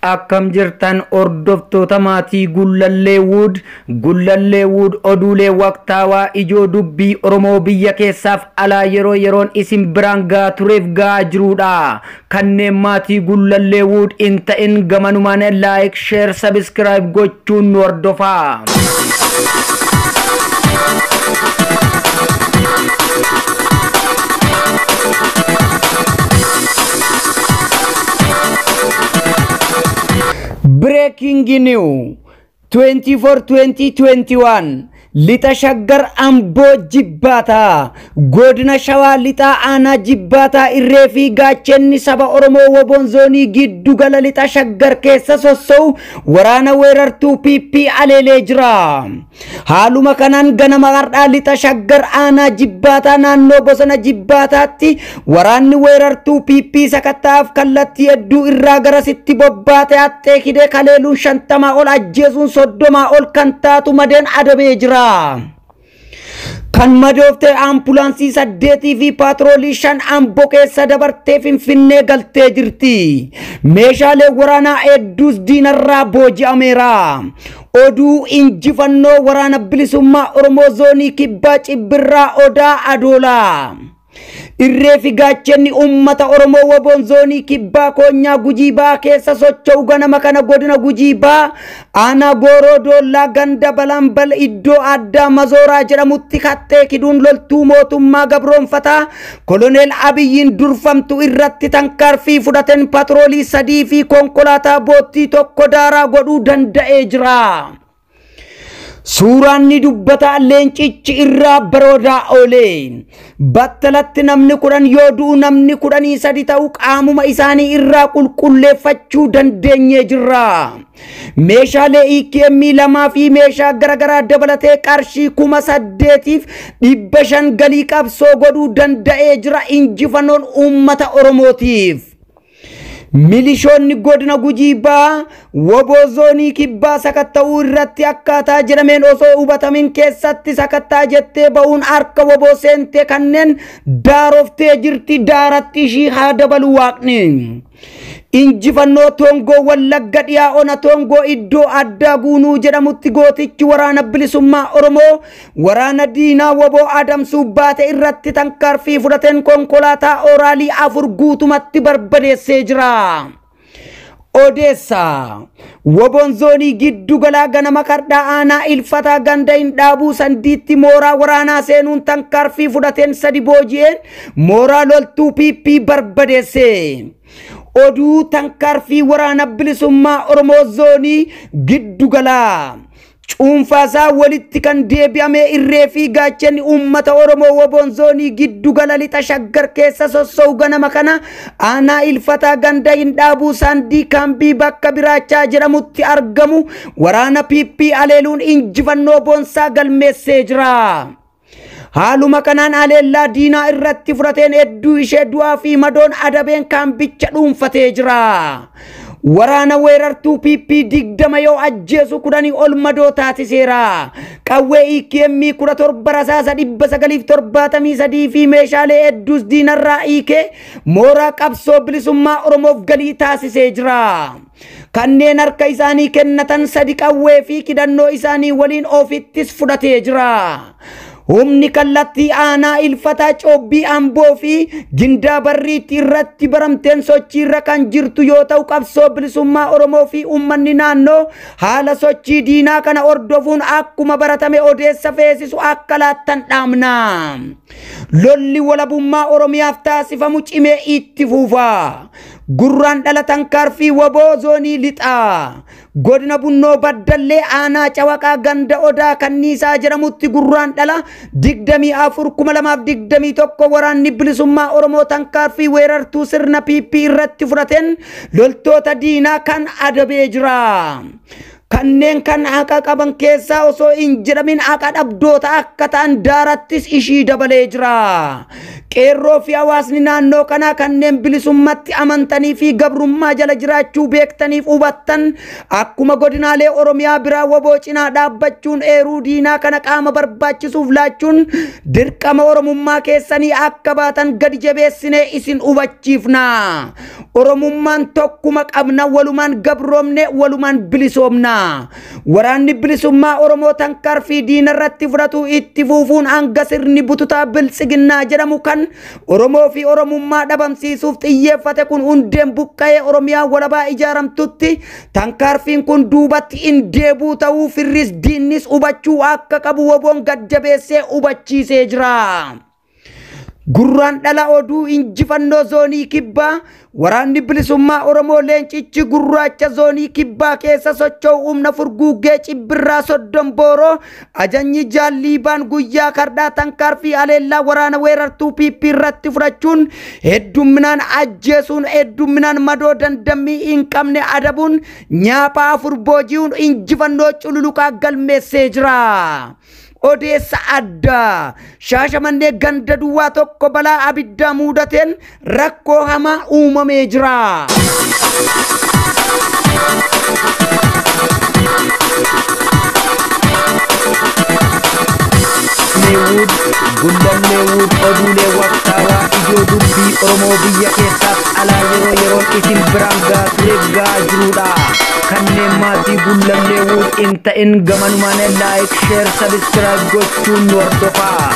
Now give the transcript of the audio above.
Akkam jirtan ordoftoota maatii Gullalleewud oduulee waqtaawaa ijoo dubbii Oromoo biyya keessaaf alaa yeroo yeroon isin biraan gaa tureef gaa jiruudha. Kanneen maatii Gullalleewud in ta'in gamanumaan like, share, subscribe gochuun nu hordofaa. Breaking news 24/2021 Lita Shaggar Ambo Jibbata Godina Shawaa Lita Ana Jibbata Irreefi Gaachenni saba Oromoo Wobonzoonii giddu gala Lita Shaggar keessa sossou waraana weerartuu PP aleelee jira. Haaluma kanaan ganama har'aa Lita Shaggar Ana Jibbata naannoo bosona Jibbataatti waraanni weerartuu PP sakattaaf kallattii hedduu irraa garasitti bobbaate hattee hidhee kaleeluun 50 ol ajjeesuun 30 ol kan taatu madeen adabee jira. Kan madoofte ambulaansii 8 fi paatroolii 5 Amboo keessa dabartee Finfinnee galtee jirti. Meeshaalee waraanaa hedduus diinarraa booji'ameera. Oduu injifannoo waraana bilisummaa Oromoo zoonii kibbaa Cibbirraa Odaa Adoolaa. Irreefi Gaachenni ummata Oromoo Wobonzoonii kibbaa Koonyaa Gujiibaa keessa socho'u ganama kana godina Gujiibaa Aanaa Gooroo Doollaa ganda Balambal iddoo addaa Mazooraa jedhamutti kattee kiduun loltuu mootummaa gabroonfataa Koloneel Abiyyiin durfamtu irratti tankaarfii fudhateen patroolii 3 fi konkolaataa boottii tokko daaraa godhuu danda'ee jira. Suuraan ni dubbata leencichi irraa baroodaa oolee battalatti namni 10 yoo du'u namni 13 ta'u qaamuma isaanii irraa qulqulleeffachuu dandeenye jirra. Meeshaalee EKM 2 fi meeshaa garagaraa dabalatee qarshii 8,500 galii qabsoo godhuu danda'ee jira injifannoon uummata Oromootiif. Milishoonni godina Gujiibaa Wobonzoonii kibbaa sakatta'uu irratti akkaataa jedhameen osoo hubatamin keessatti sakattaa jettee ba'uun harka woboo seente kanneen daaroftee jirti daaratti ishii haa dabalu waaqni. Injifannoo Tongoo Wallagga dhiyaa ona Tongoo iddoo addaa Guunuu jedhamutti gootichi waraana bilisummaa Oromoo waraana diinaa woboo adamsuu baate irratti tankaarfii fudhateen konkolaataa oraalii 4 guutumatti barbadeessee jira. Odeessa Wobonzoonii giddu galaa ganama kardhaa aanaa ilfataa ganda hin dhaabuu sandiitti mooraa waraanaa seenuun tankaarfii fudhateen 3 booji'een mooraa loltuu PP barbadeesse. Oduu tankaarfii waraana bilisummaa Oromoo zoonii giddu galaa cuunfaasaa walitti kan deebi'ame Irreefi Gaachenni uummata Oromoo Wobonzoonii giddu gala Lixa Shaggar keessa sossou ganama kana aanaa ilfataa ganda hin dhaabuu sandii kaambii bakka Biraachaa jedhamutti argamu waraana PP aleeluun injifannoo boonsaa galmeessee jira. Haaluma kanaan aleellaa diinaa irratti fudhateen hedduu ishee du'aa fi madoon adabeen kaambicha dhuunfatee jira. Waraana weerartuu PP 20 yoo ajjeesu 10 ol madoo taasiseera. Qawwee EKM 17 rasaasa 973 fi meeshaalee hedduus diinarraa hiikee mooraa qabsoo bilisummaa Oromoof galii taasisee jira. Kanneen harka isaanii kennatan 3 qawwee fi kidannoo isaanii waliin ofittis fudhatee jira. Humni kallattii aanaa ilfataa Coobbii Amboo fi Gindaa Barriitti irratti baramteen sochii irra kan jirtu yoo ta'u qabsoo bilisummaa Oromoo fi uummanni naannoo haala sochii diinaa kana hordofuun akkuma baratame odeessa feesisu akka laattan dhaamna. Lolli walabummaa Oromiyaaf taasifamu cimee itti fufa. Gurraan dhala tankaarfii woboo zoonii lixaa godina Bunnoo Baddallee aanaa Cawaqaa ganda Odaa Kanniisaa jedhamutti gurraan dhala 24/2021 waraanni bilisummaa Oromoo tankaarfii weerartuu sirna PP irratti fudhateen loltoota diinaa kan adabee jira. kanneen kan haqa qaban keessaa osoo hin jedhamin haqa dhabdoota akka ta'an daarattis ishii dabalee jira. Qeerroo fi hawaasni naannoo kanaa kanneen bilisummatti amantanii fi gabrummaa jala jiraachuu beektaniif hubattan akkuma godinaalee Oromiyaa biraa waboo cinaa dhaabbachuun eeruu diinaa kana qaama barbaachisuuf laachuun dirqama Oromummaa keessanii akka baatan gadi jabeessinee isin hubachiifna. Oromummaan tokkuma qabna, walumaan gabroomne, walumaan bilisoomna. Waraanni bilisummaa Oromoo tankarfii diina irratti fudhatu itti fuufuun hanga sirni bututaa biltsiginnaa jedhamu kan Oromoo fi Oromummaa dhabamsiisuuf xiyyeeffate kun hundeen buqqa'ee Oromiyaa walabaa ijaaramtutti tankarfiin kun duubatti hin deebi'u ta'uu firris diinnis hubachuu akka qabu waboon gad jabeessee hubachiisee jira. Gurraan dhala oduu injifannoo zoonii kibbaa waraanni bilisummaa Oromoo leencichi gurraacha zoonii kibbaa keessa socho'u humna furguggee cibbirraa soddon booroo ajanyi jaalliibaan guyyaa kardhaa tankarfii aleellaa waraana weerartuu PP irratti fudhachuun heddumminaan ajjeesuun heddumminaan madoo dandammii hin qabne adabuun nyaaphaa afur booji'uun injifannoo cululuqaa galmeessee jira. Odeessa addaa Shaashamannee ganda duwwaa tokko balaa abiddaa muudateen rakkoo hamaa uumamee jira. Leewud Gullalleewud oduulee waqtaawaa ijoo dubbii Oromoo biyya keessaaf alaa yeroon isin biraan gahaa jirudha. kanneen maatii Gullalleewud hin ta'in gamanumaan like share subscribe gochuun nu hordofaa.